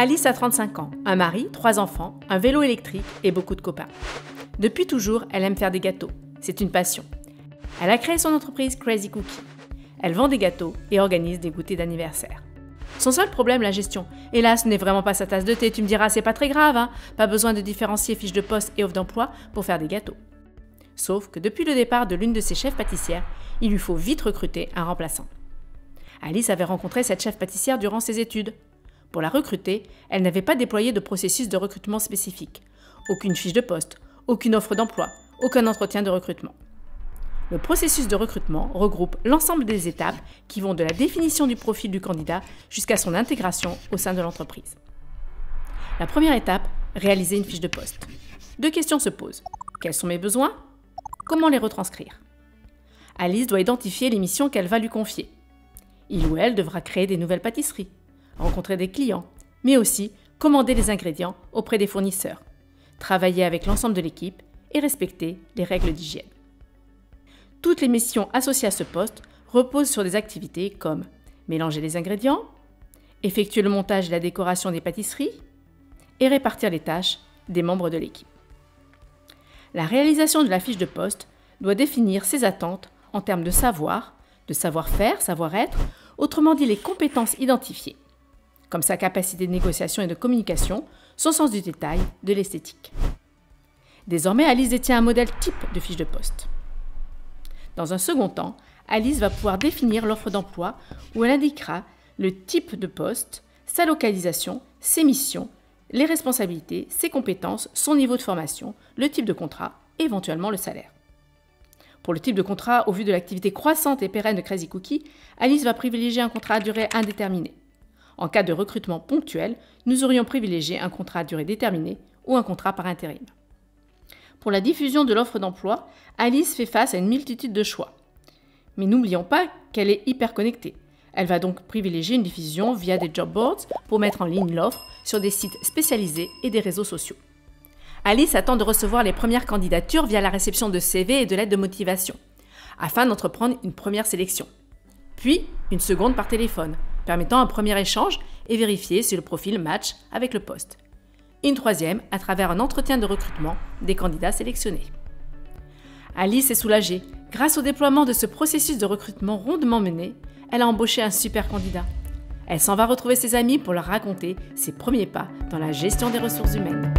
Alice a 35 ans, un mari, 3 enfants, un vélo électrique et beaucoup de copains. Depuis toujours, elle aime faire des gâteaux. C'est une passion. Elle a créé son entreprise Crazy Cookie. Elle vend des gâteaux et organise des goûters d'anniversaire. Son seul problème, la gestion. Hélas, ce n'est vraiment pas sa tasse de thé. Tu me diras, c'est pas très grave, hein. Pas besoin de différencier fiches de poste et offres d'emploi pour faire des gâteaux. Sauf que depuis le départ de l'une de ses chefs pâtissières, il lui faut vite recruter un remplaçant. Alice avait rencontré cette chef pâtissière durant ses études. Pour la recruter, elle n'avait pas déployé de processus de recrutement spécifique. Aucune fiche de poste, aucune offre d'emploi, aucun entretien de recrutement. Le processus de recrutement regroupe l'ensemble des étapes qui vont de la définition du profil du candidat jusqu'à son intégration au sein de l'entreprise. La première étape, réaliser une fiche de poste. 2 questions se posent. Quels sont mes besoins ? Comment les retranscrire ? Alice doit identifier les missions qu'elle va lui confier. Il ou elle devra créer des nouvelles pâtisseries, rencontrer des clients, mais aussi commander les ingrédients auprès des fournisseurs, travailler avec l'ensemble de l'équipe et respecter les règles d'hygiène. Toutes les missions associées à ce poste reposent sur des activités comme mélanger les ingrédients, effectuer le montage et la décoration des pâtisseries et répartir les tâches des membres de l'équipe. La réalisation de la fiche de poste doit définir ses attentes en termes de savoir-faire, savoir-être, autrement dit les compétences identifiées, comme sa capacité de négociation et de communication, son sens du détail, de l'esthétique. Désormais, Alice détient un modèle type de fiche de poste. Dans un second temps, Alice va pouvoir définir l'offre d'emploi où elle indiquera le type de poste, sa localisation, ses missions, les responsabilités, ses compétences, son niveau de formation, le type de contrat et éventuellement le salaire. Pour le type de contrat, au vu de l'activité croissante et pérenne de Crazy Cookie, Alice va privilégier un contrat à durée indéterminée. En cas de recrutement ponctuel, nous aurions privilégié un contrat à durée déterminée ou un contrat par intérim. Pour la diffusion de l'offre d'emploi, Alice fait face à une multitude de choix. Mais n'oublions pas qu'elle est hyper connectée. Elle va donc privilégier une diffusion via des job boards pour mettre en ligne l'offre sur des sites spécialisés et des réseaux sociaux. Alice attend de recevoir les premières candidatures via la réception de CV et de lettres de motivation, afin d'entreprendre une première sélection. Puis, une seconde par téléphone, permettant un premier échange et vérifier si le profil match avec le poste. Une troisième à travers un entretien de recrutement des candidats sélectionnés. Alice est soulagée. Grâce au déploiement de ce processus de recrutement rondement mené, elle a embauché un super candidat. Elle s'en va retrouver ses amis pour leur raconter ses premiers pas dans la gestion des ressources humaines.